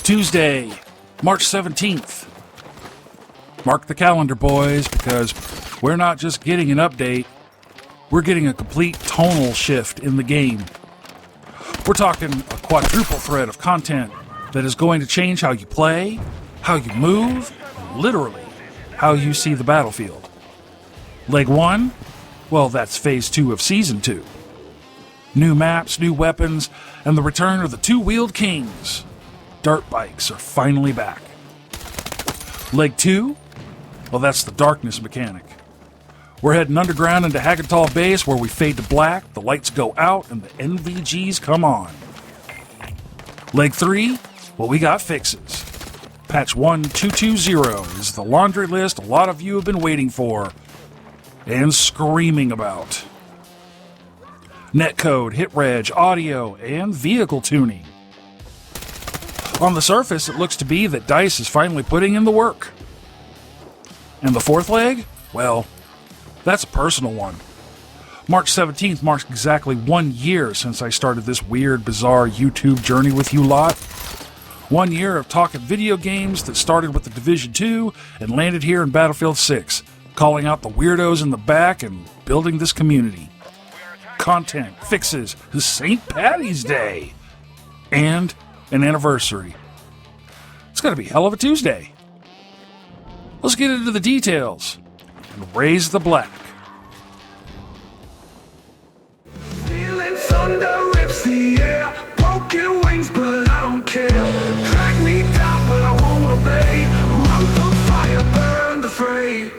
Tuesday, March 17th. Mark the calendar, boys, because we're not just getting an update, we're getting a complete tonal shift in the game. We're talking a quadruple thread of content that is going to change how you play, how you move, literally, how you see the battlefield. Leg 1? Well, that's Phase 2 of Season 2. New maps, new weapons, and the return of the two-wheeled kings. Dirt bikes are finally back. Leg 2? Well, that's the darkness mechanic. We're heading underground into Hagental Base where we fade to black, the lights go out, and the NVGs come on. Leg 3? Well, we got fixes. Patch 1220 is the laundry list a lot of you have been waiting for and screaming about. Netcode, hit reg, audio, and vehicle tuning. On the surface, it looks to be that DICE is finally putting in the work. And the fourth leg? Well, that's a personal one. March 17th marks exactly 1 year since I started this weird, bizarre YouTube journey with you lot. 1 year of talking video games that started with the Division 2 and landed here in Battlefield 6, calling out the weirdos in the back and building this community. Content, fixes, St. Patty's Day, and an anniversary. It's going to be hell of a Tuesday. Let's get into the details and raise the black. Feeling thunder rips the air, broken wings, but I don't care. Drag me down, but I won't obey. Run the fire, burn the fray.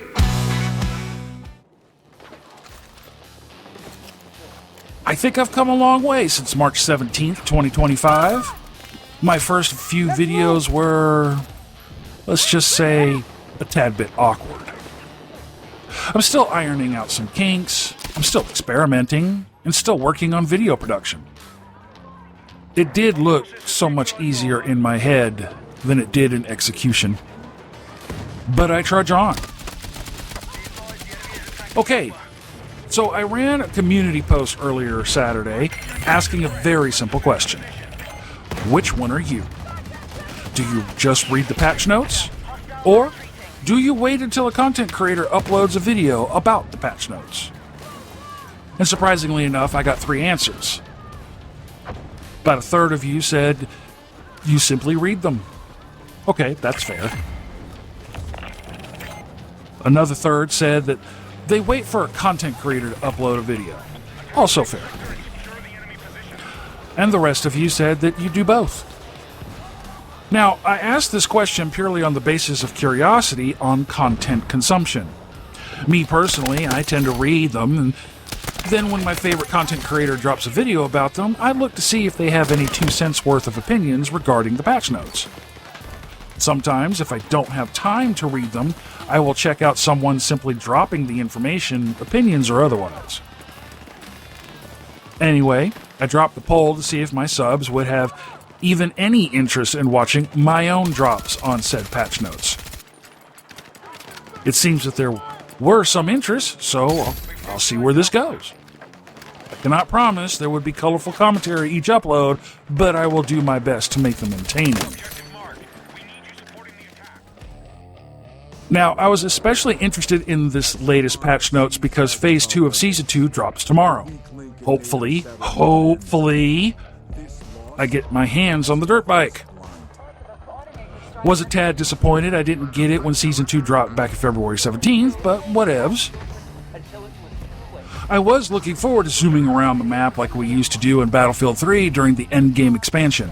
I think I've come a long way since March 17th, 2025. My first few videos were, let's just say, a tad bit awkward. I'm still ironing out some kinks, I'm still experimenting, and still working on video production. It did look so much easier in my head than it did in execution. But I trudge on. Okay, so I ran a community post earlier Saturday asking a very simple question. Which one are you? Do you just read the patch notes? Or do you wait until a content creator uploads a video about the patch notes? And surprisingly enough, I got 3 answers. About a third of you said you simply read them. Okay, that's fair. Another third said that they wait for a content creator to upload a video. Also fair. And the rest of you said that you do both. Now, I asked this question purely on the basis of curiosity on content consumption. Me personally, I tend to read them, and then when my favorite content creator drops a video about them, I look to see if they have any 2 cents worth of opinions regarding the patch notes. Sometimes, if I don't have time to read them, I will check out someone simply dropping the information, opinions or otherwise. Anyway, I dropped the poll to see if my subs would have even any interest in watching my own drops on said patch notes. It seems that there were some interest, so I'll see where this goes. I cannot promise there would be colorful commentary each upload, but I will do my best to make them entertaining. Now, I was especially interested in this latest patch notes because Phase 2 of Season 2 drops tomorrow. Hopefully, I get my hands on the dirt bike. Was a tad disappointed I didn't get it when Season 2 dropped back in February 17th, but whatevs. I was looking forward to zooming around the map like we used to do in Battlefield 3 during the endgame expansion.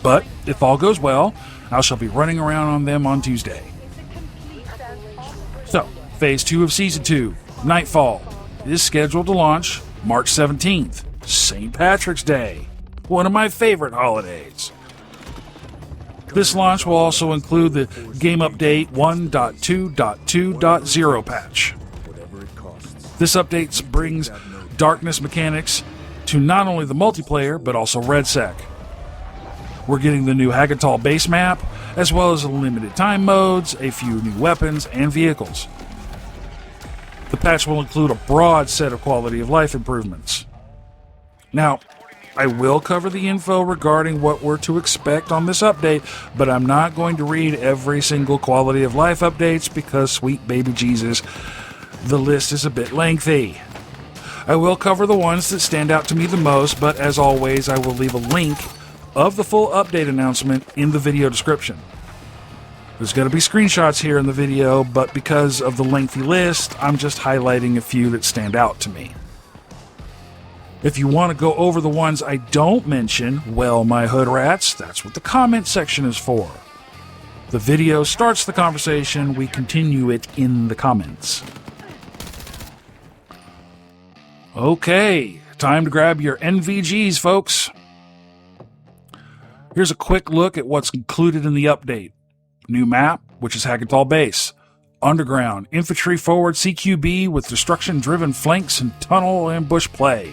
But, if all goes well, I shall be running around on them on Tuesday. So, Phase 2 of Season 2, Nightfall, is scheduled to launch March 17th, St. Patrick's Day, one of my favorite holidays. This launch will also include the Game Update 1.2.2.0 patch. This update brings darkness mechanics to not only the multiplayer, but also RedSec. We're getting the new Hagental Base map, as well as limited time modes, a few new weapons, and vehicles. The patch will include a broad set of quality of life improvements. Now, I will cover the info regarding what we're to expect on this update, but I'm not going to read every single quality of life updates because, sweet baby Jesus, the list is a bit lengthy. I will cover the ones that stand out to me the most, but as always, I will leave a link of the full update announcement in the video description. There's going to be screenshots here in the video, but because of the lengthy list, I'm just highlighting a few that stand out to me. If you want to go over the ones I don't mention, well, my hood rats, that's what the comment section is for. The video starts the conversation, we continue it in the comments. Okay, time to grab your NVGs, folks. Here's a quick look at what's included in the update. New map, which is Hagental Base. Underground, infantry forward CQB with destruction-driven flanks and tunnel ambush play.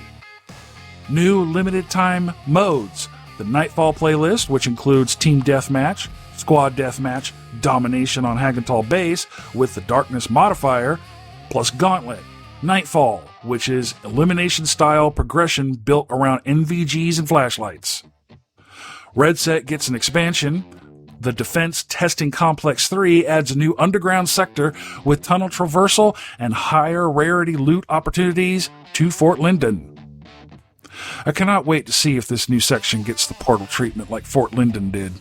New limited time modes. The Nightfall playlist, which includes Team Deathmatch, Squad Deathmatch, Domination on Hagental Base with the Darkness modifier, plus Gauntlet. Nightfall, which is elimination-style progression built around NVGs and flashlights. Red Set gets an expansion. The Defense Testing Complex 3 adds a new underground sector with tunnel traversal and higher rarity loot opportunities to Fort Lyndon. I cannot wait to see if this new section gets the portal treatment like Fort Lyndon did.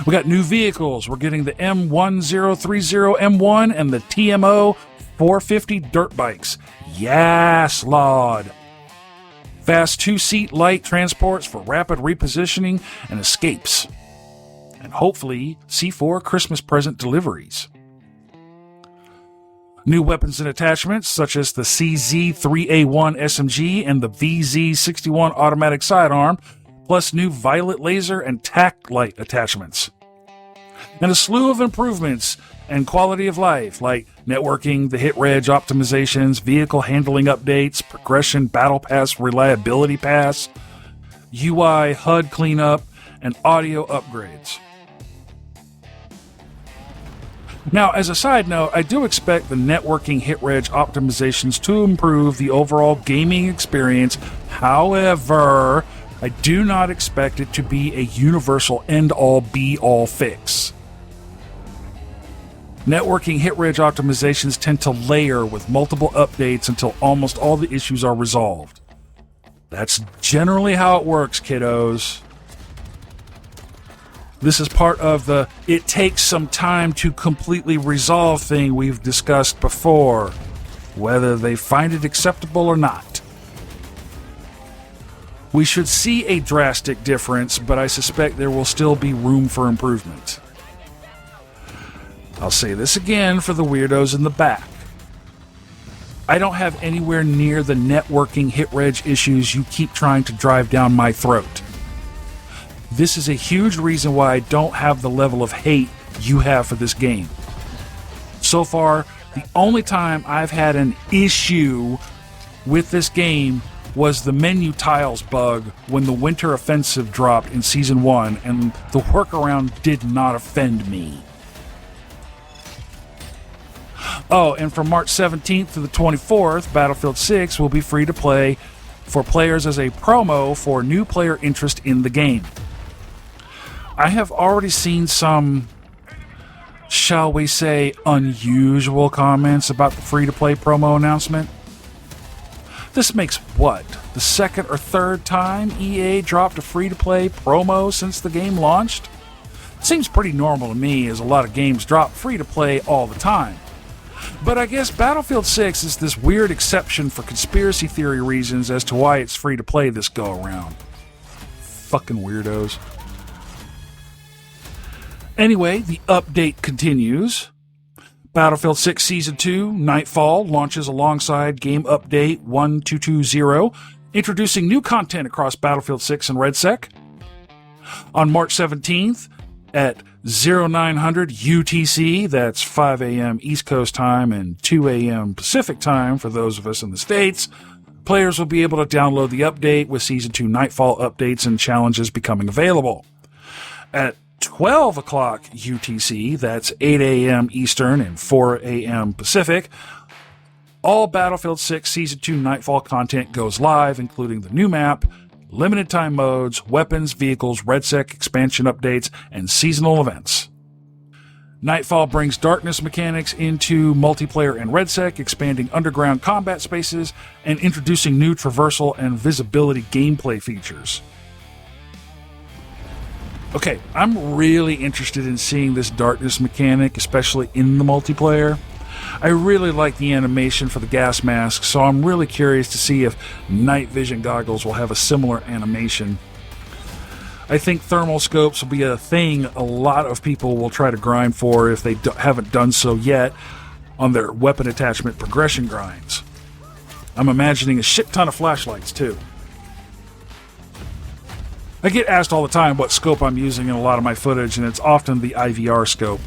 We got new vehicles. We're getting the M1030M1 and the TMO 450 dirt bikes. Yes, Lord. Fast 2-seat light transports for rapid repositioning and escapes. And hopefully C4 Christmas present deliveries. New weapons and attachments such as the CZ3A1 SMG and the VZ61 automatic sidearm, plus new violet laser and tac light attachments. And a slew of improvements and quality of life like networking, the hit reg optimizations, vehicle handling updates, progression battle pass reliability pass, UI HUD cleanup, and audio upgrades. Now, as a side note, I do expect the networking hit reg optimizations to improve the overall gaming experience. However, I do not expect it to be a universal end-all be-all fix. Networking hit reg optimizations tend to layer with multiple updates until almost all the issues are resolved. That's generally how it works, kiddos. This is part of the it takes some time to completely resolve thing we've discussed before, whether they find it acceptable or not. We should see a drastic difference, but I suspect there will still be room for improvement. I'll say this again for the weirdos in the back. I don't have anywhere near the networking hit reg issues you keep trying to drive down my throat. This is a huge reason why I don't have the level of hate you have for this game. So far, the only time I've had an issue with this game was the menu tiles bug when the Winter Offensive dropped in Season 1, and the workaround did not offend me. Oh, and from March 17th to the 24th, Battlefield 6 will be free to play for players as a promo for new player interest in the game. I have already seen some, shall we say, unusual comments about the free-to-play promo announcement. This makes what, the second or third time EA dropped a free-to-play promo since the game launched? Seems pretty normal to me, as a lot of games drop free-to-play all the time. But I guess Battlefield 6 is this weird exception for conspiracy theory reasons as to why it's free-to-play this go-around. Fucking weirdos. Anyway, the update continues. Battlefield 6 Season 2, Nightfall, launches alongside Game Update 1220, introducing new content across Battlefield 6 and RedSec. On March 17th, at 0900 UTC, that's 5 a.m. East Coast time and 2 a.m. Pacific time for those of us in the States, players will be able to download the update with Season 2 Nightfall updates and challenges becoming available. At 12 o'clock UTC, that's 8 a.m. Eastern and 4 a.m. Pacific, All Battlefield 6 Season 2 Nightfall content goes live, including the new map, limited time modes, weapons, vehicles, RedSec expansion updates, and seasonal events. Nightfall brings darkness mechanics into multiplayer and RedSec, expanding underground combat spaces and introducing new traversal and visibility gameplay features. Okay, I'm really interested in seeing this darkness mechanic, especially in the multiplayer. I really like the animation for the gas mask, so I'm really curious to see if night vision goggles will have a similar animation. I think thermal scopes will be a thing a lot of people will try to grind for if they haven't done so yet on their weapon attachment progression grinds. I'm imagining a shit ton of flashlights too. I get asked all the time what scope I'm using in a lot of my footage, and it's often the IVR scope.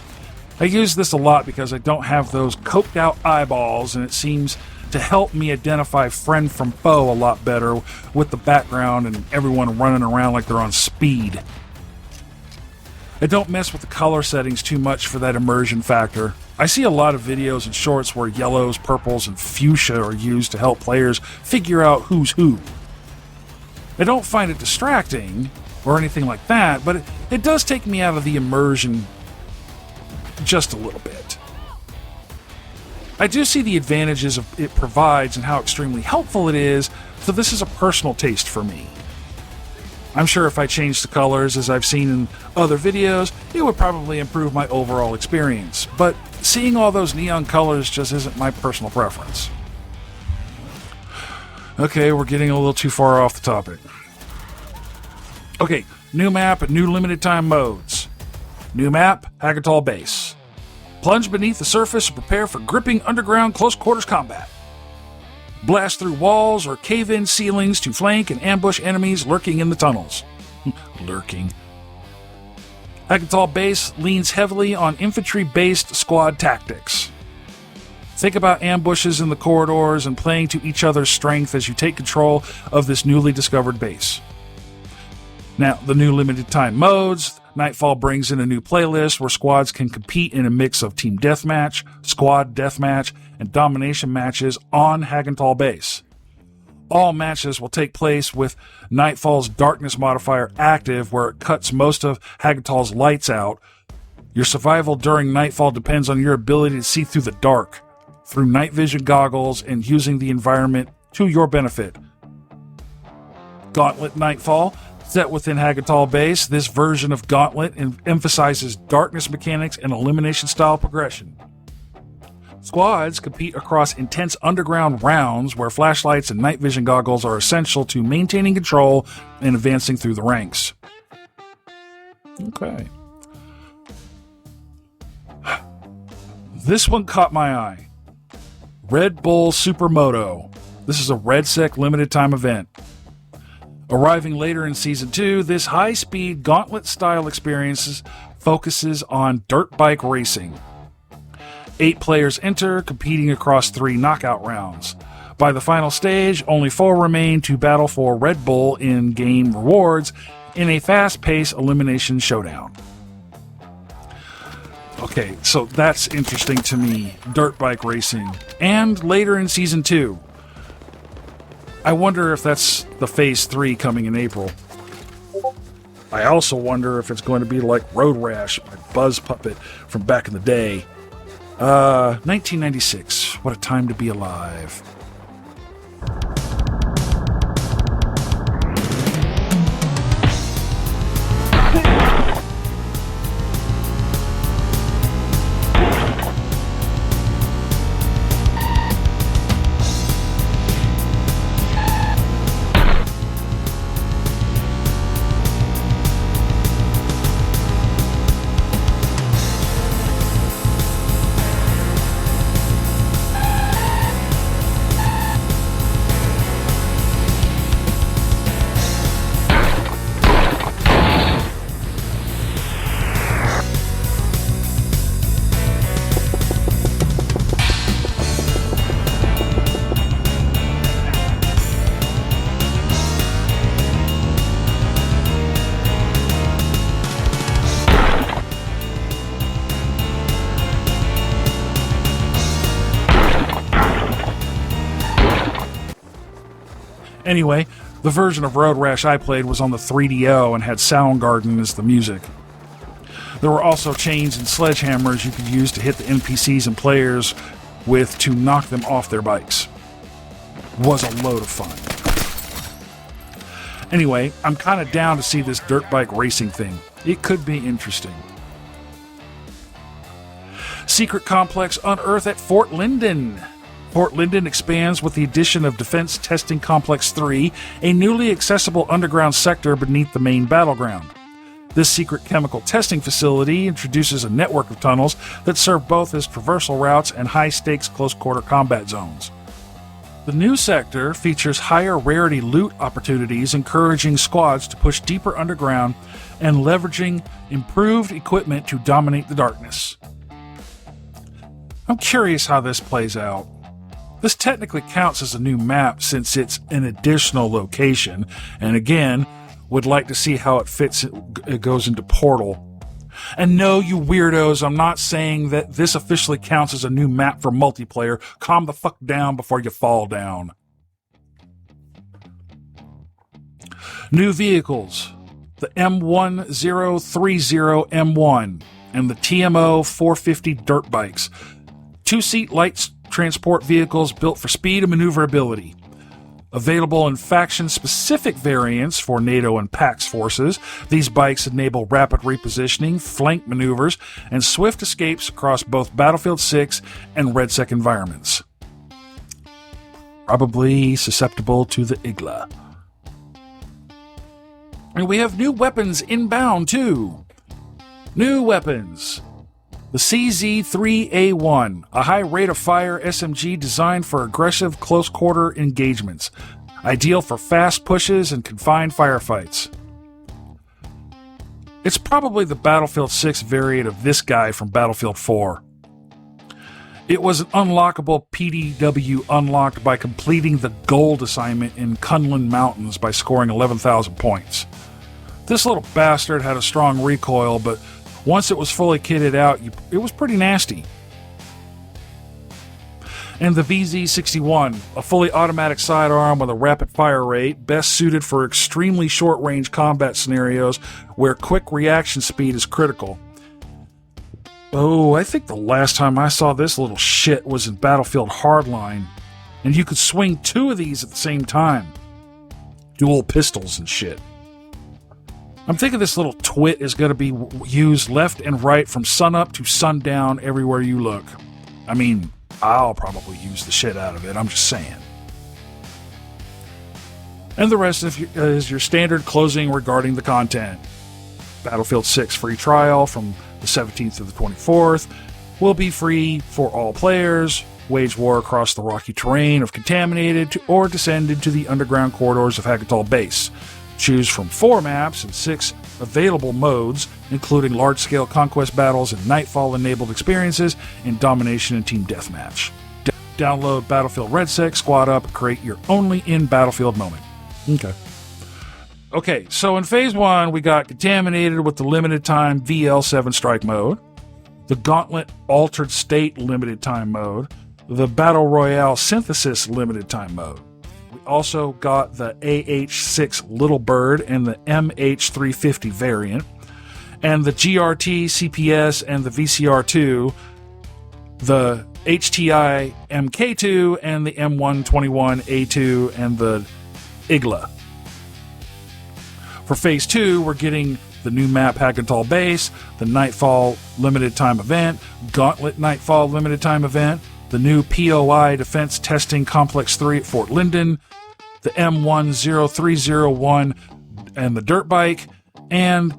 I use this a lot because I don't have those coked out eyeballs, and it seems to help me identify friend from foe a lot better with the background and everyone running around like they're on speed. I don't mess with the color settings too much for that immersion factor. I see a lot of videos and shorts where yellows, purples, and fuchsia are used to help players figure out who's who. I don't find it distracting or anything like that, but it does take me out of the immersion just a little bit. I do see the advantages it provides and how extremely helpful it is, so this is a personal taste for me. I'm sure if I changed the colors as I've seen in other videos, it would probably improve my overall experience, but seeing all those neon colors just isn't my personal preference. Okay, we're getting a little too far off the topic. Okay, new map and new limited time modes. New map, Hagental Base. Plunge beneath the surface and prepare for gripping underground close quarters combat. Blast through walls or cave-in ceilings to flank and ambush enemies lurking in the tunnels. Lurking. Hagental Base leans heavily on infantry-based squad tactics. Think about ambushes in the corridors and playing to each other's strength as you take control of this newly discovered base. Now, the new limited time modes. Nightfall brings in a new playlist where squads can compete in a mix of team deathmatch, squad deathmatch, and domination matches on Hagental Base. All matches will take place with Nightfall's darkness modifier active, where it cuts most of Hagental's lights out. Your survival during Nightfall depends on your ability to see through the dark, through night vision goggles, and using the environment to your benefit. Gauntlet Nightfall. Set within Hagental Base, this version of Gauntlet emphasizes darkness mechanics and elimination-style progression. Squads compete across intense underground rounds where flashlights and night vision goggles are essential to maintaining control and advancing through the ranks. Okay. This one caught my eye. Red Bull Super Moto. This is a RedSec limited-time event. Arriving later in Season 2, this high-speed gauntlet-style experience focuses on dirt bike racing. 8 players enter, competing across 3 knockout rounds. By the final stage, only 4 remain to battle for Red Bull in-game rewards in a fast-paced elimination showdown. Okay, so that's interesting to me, dirt bike racing. And later in Season 2. I wonder if that's the Phase 3 coming in April. I also wonder if it's going to be like Road Rash, my Buzz puppet from back in the day. 1996. What a time to be alive. Anyway, the version of Road Rash I played was on the 3DO and had Soundgarden as the music. There were also chains and sledgehammers you could use to hit the NPCs and players with to knock them off their bikes. Was a load of fun. Anyway, I'm kind of down to see this dirt bike racing thing. It could be interesting. Secret complex unearthed at Fort Lyndon. Fort Lyndon expands with the addition of Defense Testing Complex 3, a newly accessible underground sector beneath the main battleground. This secret chemical testing facility introduces a network of tunnels that serve both as traversal routes and high-stakes close-quarter combat zones. The new sector features higher rarity loot opportunities, encouraging squads to push deeper underground and leveraging improved equipment to dominate the darkness. I'm curious how this plays out. This technically counts as a new map since it's an additional location, and again, would like to see how it goes into Portal. And no, you weirdos, I'm not saying that this officially counts as a new map for multiplayer. Calm the fuck down before you fall down. New vehicles. The M1030M1 and the TMO 450 dirt bikes. Two-seat light transport vehicles built for speed and maneuverability. Available in faction-specific variants for NATO and PAX forces, these bikes enable rapid repositioning, flank maneuvers, and swift escapes across both Battlefield 6 and RedSec environments. Probably susceptible to the IGLA. And we have new weapons inbound, too. New weapons. The CZ-3A1, a high rate-of-fire SMG designed for aggressive close-quarter engagements, ideal for fast pushes and confined firefights. It's probably the Battlefield 6 variant of this guy from Battlefield 4. It was an unlockable PDW unlocked by completing the gold assignment in Kunlun Mountains by scoring 11,000 points. This little bastard had a strong recoil, but once it was fully kitted out, it was pretty nasty. And the VZ-61, a fully automatic sidearm with a rapid fire rate, best suited for extremely short-range combat scenarios where quick reaction speed is critical. Oh, I think the last time I saw this little shit was in Battlefield Hardline, and you could swing two of these at the same time. Dual pistols and shit. I'm thinking this little twit is going to be used left and right from sunup to sundown everywhere you look. I mean, I'll probably use the shit out of it, I'm just saying. And the rest is your standard closing regarding the content. Battlefield 6 free trial from the 17th to the 24th will be free for all players. Wage war across the rocky terrain of Contaminated or descend into the underground corridors of Hagental Base. Choose from 4 maps and 6 available modes, including large-scale conquest battles and Nightfall-enabled experiences in Domination and Team Deathmatch. Download Battlefield RedSec, squad up, and create your only in-Battlefield moment. Okay, so in Phase 1, we got Contaminated with the limited-time VL7 strike mode, the Gauntlet Altered State limited-time mode, the Battle Royale Synthesis limited-time mode. We also got the AH-6 Little Bird and the MH-350 variant, and the GRT, CPS, and the VCR-2, the HTI MK2, and the M121A2, and the IGLA. For Phase 2, we're getting the new map Hagental Base, the Nightfall Limited Time Event, Gauntlet Nightfall Limited Time Event, the new POI Defense Testing Complex 3 at Fort Lyndon, the M10301 and the dirt bike, and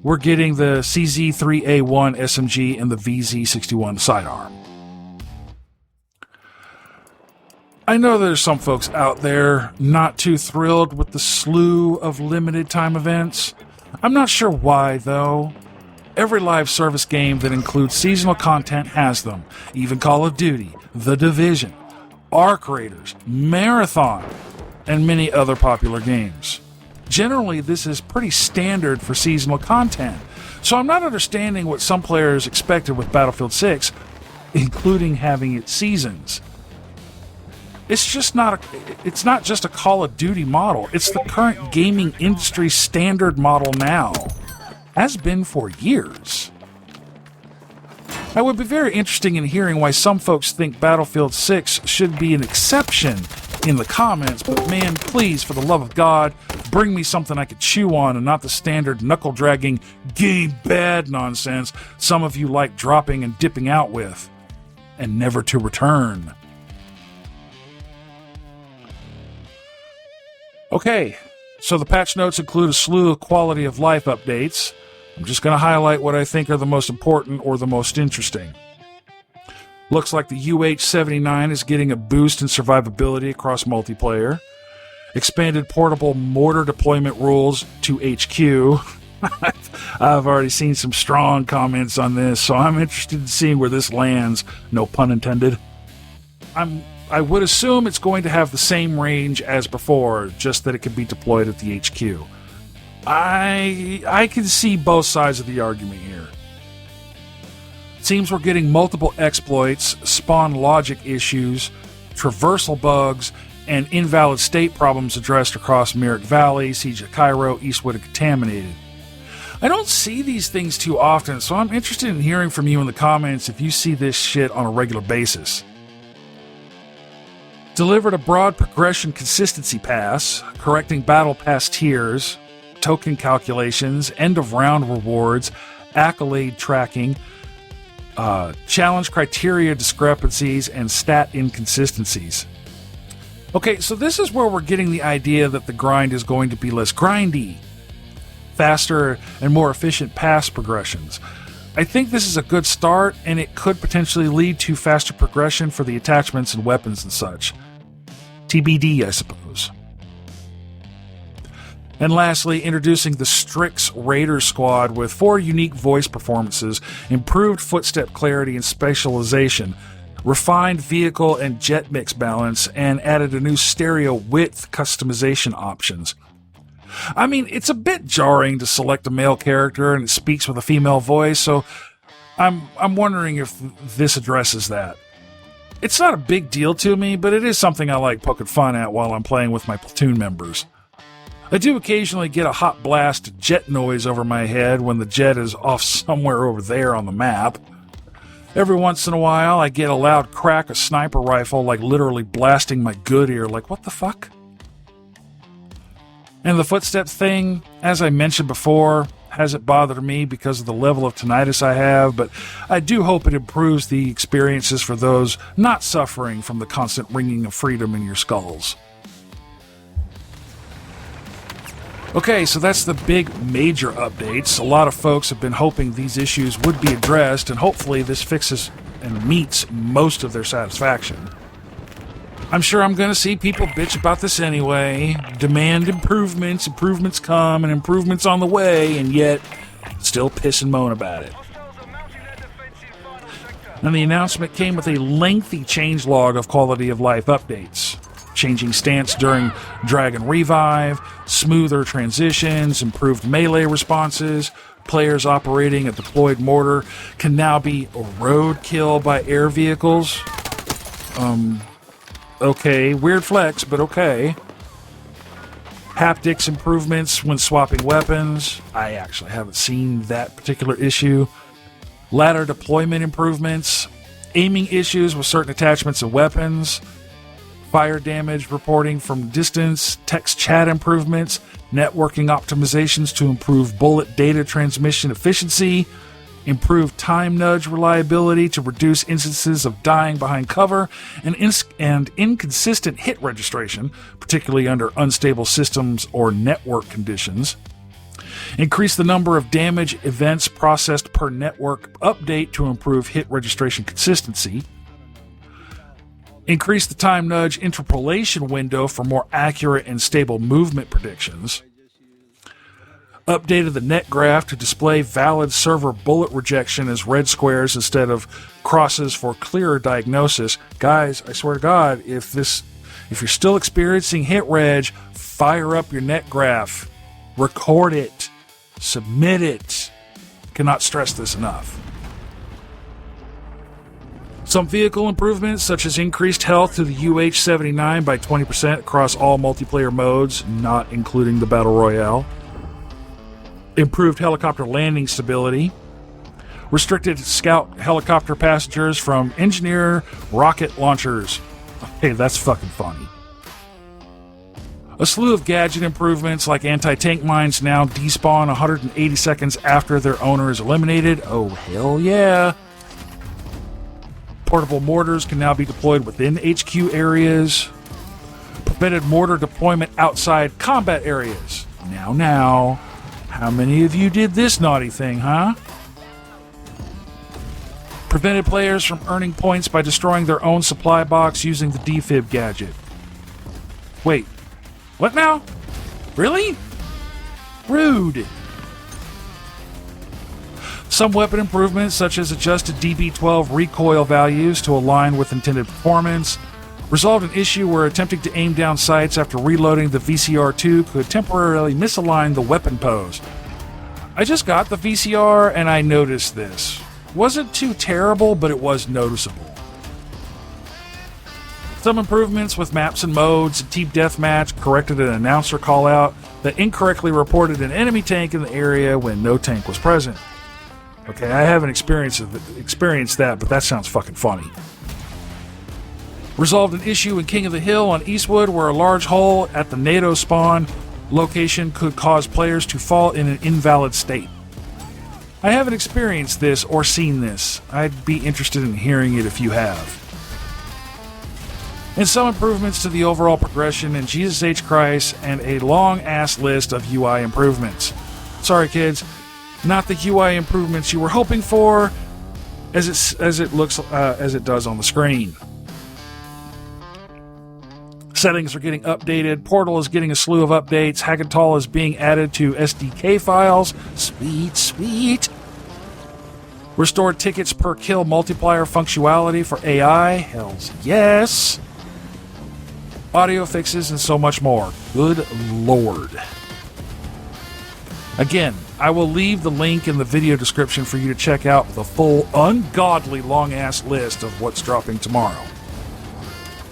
we're getting the CZ-3A1 SMG and the VZ-61 sidearm. I know there's some folks out there not too thrilled with the slew of limited time events. I'm not sure why, though. Every live service game that includes seasonal content has them. Even Call of Duty, The Division, Arc Raiders, Marathon, and many other popular games. Generally, this is pretty standard for seasonal content, so I'm not understanding what some players expected with Battlefield 6, including having its seasons. it's not just a Call of Duty model. It's the current gaming industry standard model now. Has been for years. I would be very interested in hearing why some folks think Battlefield 6 should be an exception in the comments, but man, please, for the love of God, bring me something I could chew on and not the standard knuckle-dragging, game bad nonsense some of you like dropping and dipping out with, and never to return. Okay, so the patch notes include a slew of quality of life updates. I'm just going to highlight what I think are the most important or the most interesting. Looks like the UH-79 is getting a boost in survivability across multiplayer. Expanded portable mortar deployment rules to HQ. I've already seen some strong comments on this, so I'm interested in seeing where this lands, no pun intended. I would assume it's going to have the same range as before, just that it can be deployed at the HQ. I can see both sides of the argument here. Seems we're getting multiple exploits, spawn logic issues, traversal bugs, and invalid state problems addressed across Merrick Valley, Siege of Cairo, Eastwood, and Contaminated. I don't see these things too often, so I'm interested in hearing from you in the comments if you see this shit on a regular basis. Delivered a broad progression consistency pass, correcting battle pass tiers, token calculations, end-of-round rewards, accolade tracking, challenge criteria discrepancies, and stat inconsistencies. Okay, so this is where we're getting the idea that the grind is going to be less grindy, faster and more efficient pass progressions. I think this is a good start, and it could potentially lead to faster progression for the attachments and weapons and such. TBD, I suppose. And lastly, introducing the Strix Raider Squad with 4 unique voice performances, improved footstep clarity and spatialization, refined vehicle and jet mix balance, and added a new stereo width customization options. I mean, it's a bit jarring to select a male character and it speaks with a female voice, so I'm wondering if this addresses that. It's not a big deal to me, but it is something I like poking fun at while I'm playing with my platoon members. I do occasionally get a hot blast of jet noise over my head when the jet is off somewhere over there on the map. Every once in a while, I get a loud crack of sniper rifle, like literally blasting my good ear, like, what the fuck? And the footstep thing, as I mentioned before, hasn't bothered me because of the level of tinnitus I have, but I do hope it improves the experiences for those not suffering from the constant ringing of freedom in your skulls. Okay, so that's the big major updates. A lot of folks have been hoping these issues would be addressed, and hopefully this fixes and meets most of their satisfaction. I'm sure I'm going to see people bitch about this anyway, demand improvements, improvements come, and improvements on the way, and yet still piss and moan about it. And the announcement came with a lengthy changelog of quality of life updates. Changing stance during Dragon Revive, smoother transitions, improved melee responses, players operating a deployed mortar can now be roadkill by air vehicles. Okay, weird flex, but okay. Haptics improvements when swapping weapons. I actually haven't seen that particular issue. Ladder deployment improvements. Aiming issues with certain attachments and weapons. Fire damage reporting from distance, text chat improvements, networking optimizations to improve bullet data transmission efficiency, improved time nudge reliability to reduce instances of dying behind cover, and inconsistent hit registration, particularly under unstable systems or network conditions. Increase the number of damage events processed per network update to improve hit registration consistency. Increase the time nudge interpolation window for more accurate and stable movement predictions. Updated the net graph to display valid server bullet rejection as red squares instead of crosses for clearer diagnosis. Guys, I swear to God, if you're still experiencing hit reg, fire up your net graph. Record it. Submit it. Cannot stress this enough. Some vehicle improvements, such as increased health to the UH-79 by 20% across all multiplayer modes, not including the Battle Royale. Improved helicopter landing stability. Restricted scout helicopter passengers from engineer rocket launchers. Hey, that's fucking funny. A slew of gadget improvements like anti-tank mines now despawn 180 seconds after their owner is eliminated. Oh, hell yeah. Portable mortars can now be deployed within HQ areas. Prevented mortar deployment outside combat areas. Now, how many of you did this naughty thing, huh? Prevented players from earning points by destroying their own supply box using the defib gadget. Wait, what now? Really? Rude. Some weapon improvements, such as adjusted DB12 recoil values to align with intended performance, resolved an issue where attempting to aim down sights after reloading the VCR2 could temporarily misalign the weapon pose. I just got the VCR and I noticed this. Wasn't too terrible, but it was noticeable. Some improvements with maps and modes. Team Deathmatch corrected an announcer callout that incorrectly reported an enemy tank in the area when no tank was present. Okay, I haven't experienced that, but that sounds fucking funny. Resolved an issue in King of the Hill on Eastwood where a large hole at the NATO spawn location could cause players to fall in an invalid state. I haven't experienced this or seen this. I'd be interested in hearing it if you have. And some improvements to the overall progression in Jesus H. Christ and a long-ass list of UI improvements. Sorry, kids. Not the UI improvements you were hoping for, as it does on the screen. Settings are getting updated. Portal is getting a slew of updates. Hagatal is being added to SDK files. Sweet, sweet. Restored tickets per kill multiplier functionality for AI. Hells yes. Audio fixes and so much more. Good lord. Again, I will leave the link in the video description for you to check out the full, ungodly long-ass list of what's dropping tomorrow.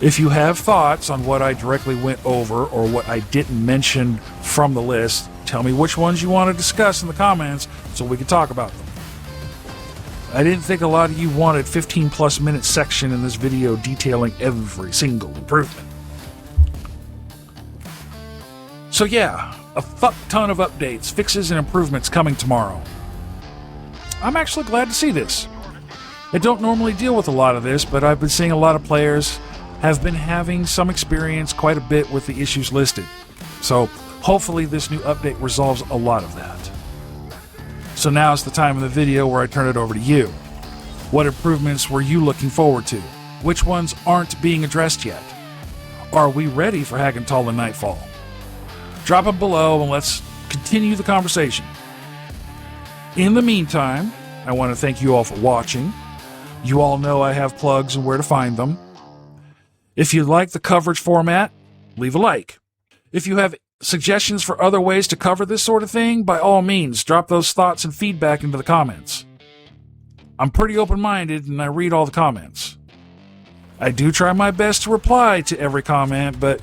If you have thoughts on what I directly went over or what I didn't mention from the list, tell me which ones you want to discuss in the comments so we can talk about them. I didn't think a lot of you wanted 15+ minute section in this video detailing every single improvement. So yeah, a fuck ton of updates, fixes, and improvements coming tomorrow. I'm actually glad to see this. I don't normally deal with a lot of this, but I've been seeing a lot of players have been having some experience quite a bit with the issues listed. So hopefully this new update resolves a lot of that. So now is the time of the video where I turn it over to you. What improvements were you looking forward to? Which ones aren't being addressed yet? Are we ready for Hagental and Nightfall? Drop them below and let's continue the conversation. In the meantime, I want to thank you all for watching. You all know I have plugs and where to find them. If you like the coverage format, leave a like. If you have suggestions for other ways to cover this sort of thing, by all means, drop those thoughts and feedback into the comments. I'm pretty open-minded and I read all the comments. I do try my best to reply to every comment, but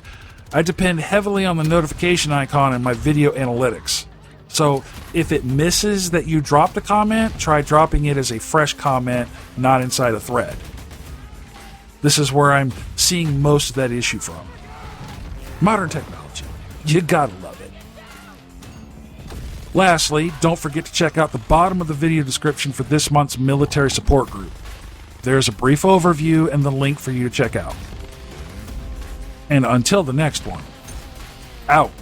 I depend heavily on the notification icon in my video analytics. So if it misses that you dropped a comment, try dropping it as a fresh comment, not inside a thread. This is where I'm seeing most of that issue from. Modern technology. You gotta love it. Lastly, don't forget to check out the bottom of the video description for this month's military support group. There's a brief overview and the link for you to check out. And until the next one, out.